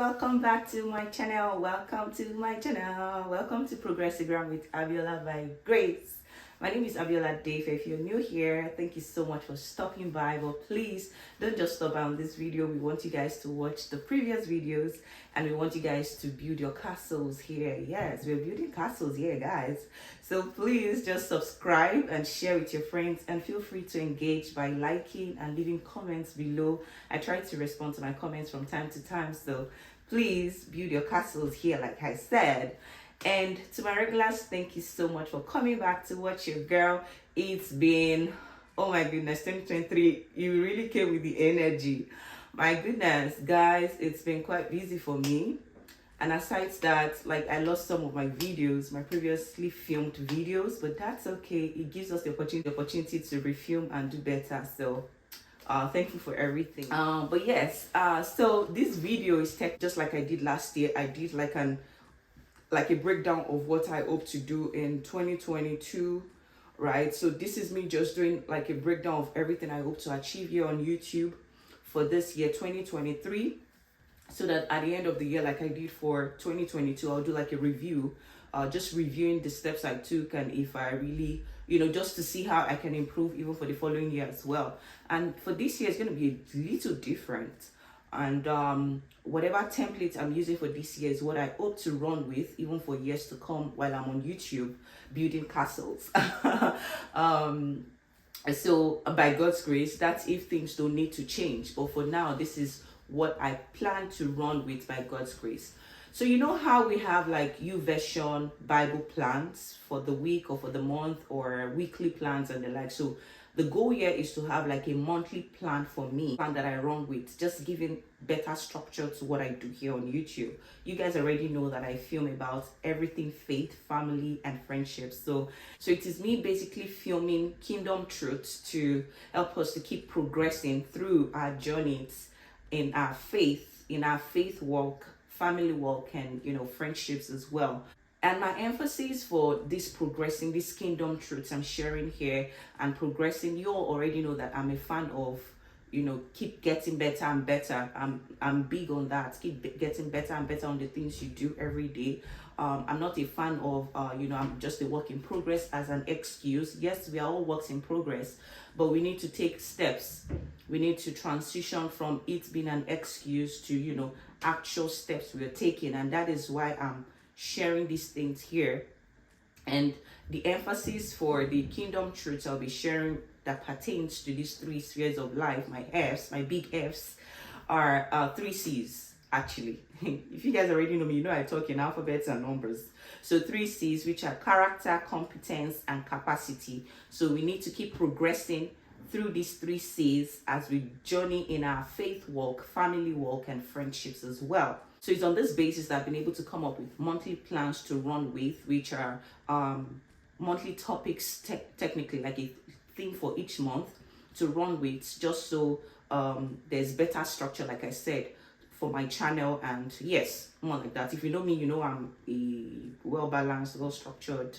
welcome back to my channel. Welcome to my channel. Welcome to Progressigram with Abiola by Grace. My name is Abiola Dave. If you're new here, thank you so much for stopping by. But please don't just stop by on this video. We want you guys to watch the previous videos and we want you guys to build your castles here. Yes, we're building castles here, guys. So please just subscribe and share with your friends, and feel free to engage by liking and leaving comments below. I try to respond to my comments from time to time, so please build your castles here, like I said. And to my regulars, thank you so much for coming back to watch your girl. It's been, oh my goodness, 2023. You really came with the energy. My goodness, guys, it's been quite busy for me. And aside that, like, I lost some of my videos, my previously filmed videos, but that's okay. It gives us the opportunity to refilm and do better. So thank you for everything. But yes, so this video is just like I did last year. I did like a breakdown of what I hope to do in 2022, right? So this is me just doing like a breakdown of everything I hope to achieve here on YouTube for this year 2023, so that at the end of the year, like I did for 2022, I'll do like a review, just reviewing the steps I took, and if I really, just to see how I can improve even for the following year as well. And for this year, it's going to be a little different. And whatever template I'm using for this year is what I hope to run with even for years to come while I'm on YouTube building castles. So by God's grace, that's if things don't need to change. But for now, this is what I plan to run with by God's grace. So you know how we have like Youversion Bible plans for the week or for the month, or weekly plans and the like. So the goal here is to have like a monthly plan for me, plan that I run with, just giving better structure to what I do here on YouTube. You guys already know that I film about everything faith, family, and friendships. So it is me basically filming kingdom truths to help us to keep progressing through our journeys in our faith walk, family walk, and friendships as well. And my emphasis for this these kingdom truths I'm sharing here and progressing, you all already know that I'm a fan of, keep getting better and better. I'm big on that. Keep getting better and better on the things you do every day. I'm not a fan of, I'm just a work in progress as an excuse. Yes, we are all works in progress, but we need to take steps. We need to transition from it being an excuse to, actual steps we're taking. And that is why I'm sharing these things here. And the emphasis for the kingdom truths I'll be sharing that pertains to these 3 spheres of life, my big F's, are 3 C's actually. If you guys already know me, I talk in alphabets and numbers. So 3 C's, which are character, competence, and capacity. So we need to keep progressing through these 3 C's as we journey in our faith walk, family walk, and friendships as well. So it's on this basis that I've been able to come up with monthly plans to run with, which are monthly topics, technically like a theme for each month to run with, just so there's better structure, like I said, for my channel. And yes, more like that. If you know me, you know I'm a well-balanced, well-structured,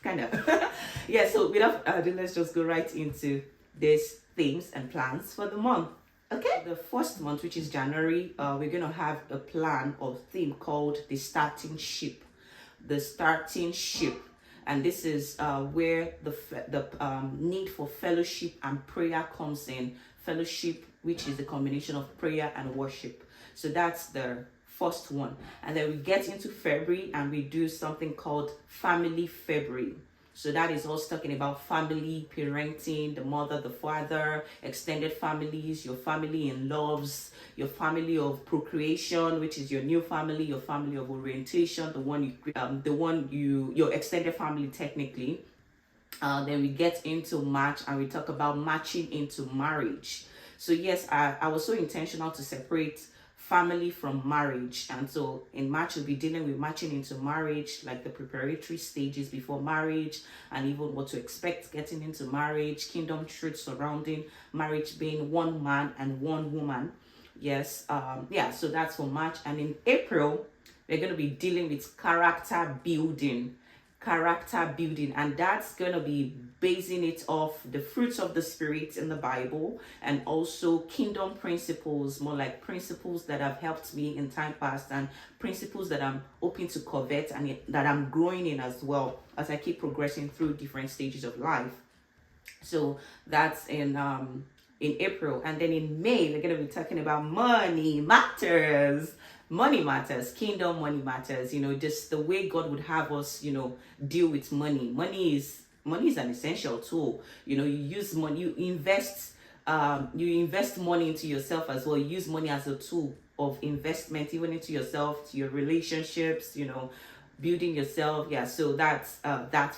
kind of. Yeah, so without ado, let's just go right into these themes and plans for the month. Okay, the first month, which is January, we're going to have a plan or theme called the starting ship. The starting ship. And this is where the need for fellowship and prayer comes in. Fellowship, which is the combination of prayer and worship. So that's the first one. And then we get into February and we do something called Family February. So that is us talking about family, parenting, the mother, the father, extended families, your family in loves, your family of procreation, which is your new family, your family of orientation, your extended family technically. Then we get into March and we talk about matching into marriage. So yes, I was so intentional to separate family from marriage, and so in March we'll be dealing with matching into marriage, like the preparatory stages before marriage and even what to expect getting into marriage, kingdom truths surrounding marriage being one man and one woman. Yes, so that's for March. And in April we're going to be dealing with character building character building, and that's gonna be basing it off the fruits of the spirit in the Bible, and also kingdom principles, more like principles that have helped me in time past, and principles that I'm hoping to covet and that I'm growing in as well as I keep progressing through different stages of life. So that's in April. And then in May, we're going to be talking about money matters. Money matters, kingdom money matters, just the way God would have us, deal with money. Money is an essential tool. You use money, you invest money into yourself as well. You use money as a tool of investment, even into yourself, to your relationships, building yourself. Yeah, so that's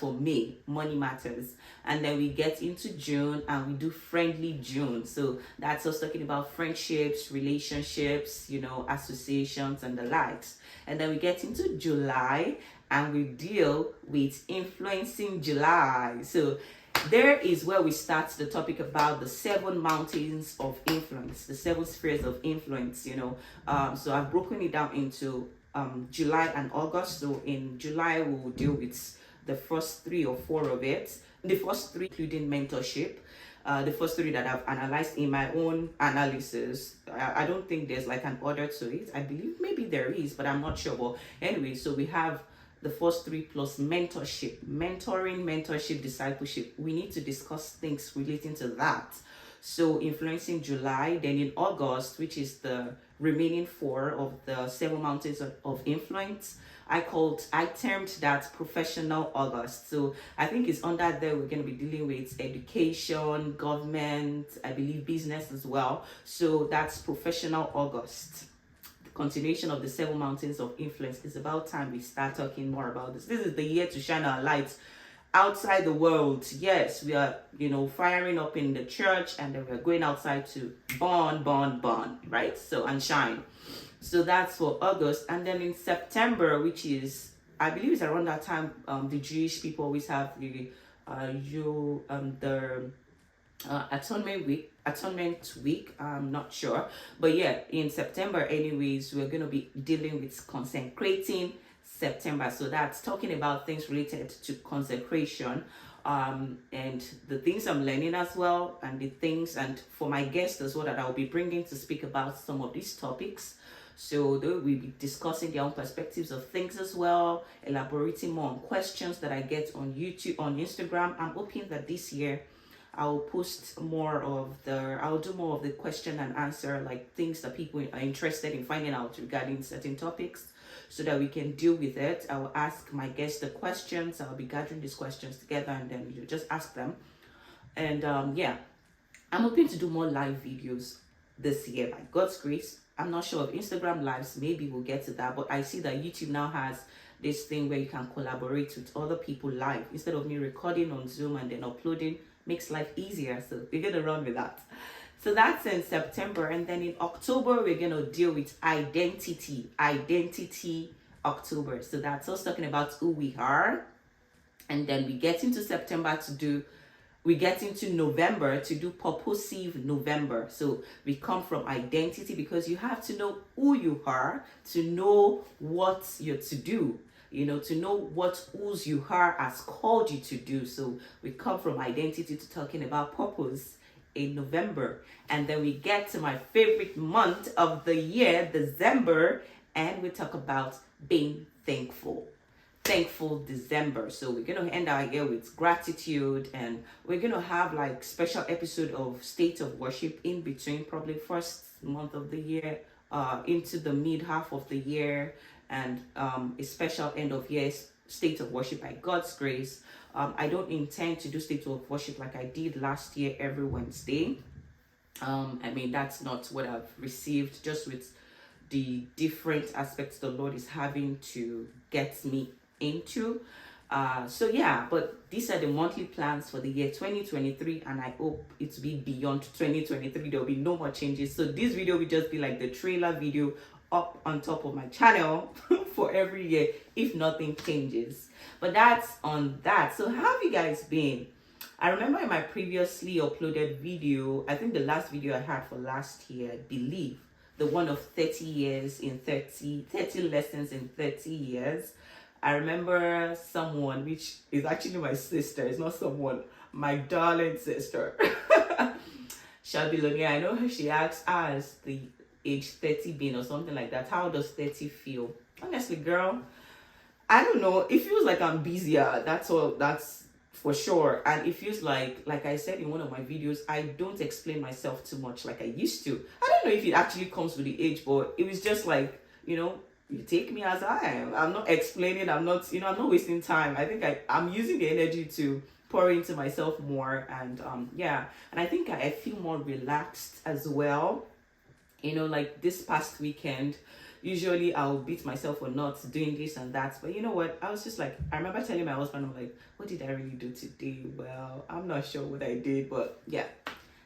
for me. Money matters. And then we get into June and we do friendly June. So that's us talking about friendships, relationships, associations and the likes. And then we get into July and we deal with influencing July. So there is where we start the topic about the 7 mountains of influence, the 7 spheres of influence. So I've broken it down into July and August. So in July we will deal with the first 3 or 4 of it. The first 3 including mentorship. The first 3 that I've analyzed in my own analysis. I don't think there's like an order to it. I believe maybe there is, but I'm not sure. But anyway, so we have the first 3 plus mentorship, mentoring, mentorship, discipleship. We need to discuss things relating to that. So influencing July, then in August, which is the remaining 4 of the 7 mountains of influence, I termed that professional August. So I think it's under there we're going to be dealing with education, government, I believe business as well. So that's professional August. The continuation of the 7 mountains of influence. Is about time we start talking more about this. This is the year to shine our lights outside the world. Yes, we are, firing up in the church, and then we're going outside to burn, right? So, and shine. So that's for August. And then in September, which is, I believe it's around that time, the Jewish people always have the atonement week. I'm not sure, but yeah, in September anyways, we're going to be dealing with consecrating September. So that's talking about things related to consecration, and the things I'm learning as well, and the things, and for my guests as well, that I'll be bringing to speak about some of these topics. So they will be discussing their own perspectives of things as well, elaborating more on questions that I get on YouTube, on Instagram. I'm hoping that this year I'll do more of the question and answer, like things that people are interested in finding out regarding certain topics, so that we can deal with it. I will ask my guests the questions. I'll be gathering these questions together, and then you just ask them. And yeah, I'm hoping to do more live videos this year by God's grace. I'm not sure of Instagram lives, maybe we'll get to that, but I see that YouTube now has this thing where you can collaborate with other people live instead of me recording on Zoom and then uploading. Makes life easier, so we're gonna run with that. So that's in September. And then in October we're gonna deal with identity October. So that's us talking about who we are. And then we get into November to do purposive November. So we come from identity, because you have to know who you are to know what you're to do, to know what whose you are has called you to do. So we come from identity to talking about purpose in November. And then we get to my favorite month of the year, December, and we talk about being thankful December. So we're going to end our year with gratitude, and we're going to have like special episode of state of worship in between, probably first month of the year into the mid half of the year, and a special end of year state of worship by God's grace. I don't intend to do state of worship like I did last year every Wednesday. That's not what I've received, just with the different aspects the Lord is having to get me into. So yeah, but these are the monthly plans for the year 2023, and I hope it will be beyond 2023. There will be no more changes. So this video will just be like the trailer video up on top of my channel for every year if nothing changes. But that's on that. So how have you guys been? I remember in my previously uploaded video, I think the last video I had for last year, I believe, the one of 30 years in 30 lessons in 30 years. I remember someone, which is actually my sister, it's not someone, my darling sister. Shabilonia, I know her, she asked us the age 30 being or something like that. How does 30 feel? Honestly, girl, I don't know. It feels like I'm busier. That's all. That's for sure. And it feels like I said in one of my videos, I don't explain myself too much like I used to. I don't know if it actually comes with the age, but it was just like, you take me as I am. I'm not explaining. I'm not, I'm not wasting time. I think I'm using the energy to pour into myself more. And yeah. And I think I feel more relaxed as well. Like this past weekend, usually I'll beat myself for not doing this and that, but you know what, I was just like, I remember telling my husband, I'm like, what did I really do today? Well, I'm not sure what I did, but yeah,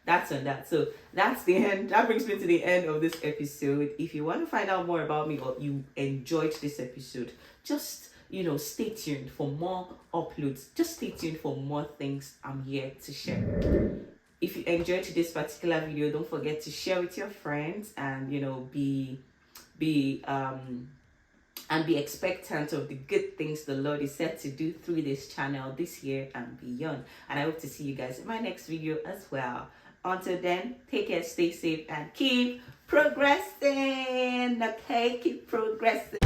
that's on that. So that's the end. That brings me to the end of this episode. If you want to find out more about me or you enjoyed this episode, just stay tuned for more uploads. Just stay tuned for more things I'm here to share. If you enjoyed this particular video, don't forget to share with your friends and be expectant of the good things the Lord is set to do through this channel this year and beyond. And I hope to see you guys in my next video as well. Until then, take care, stay safe, and keep progressing. Okay, keep progressing.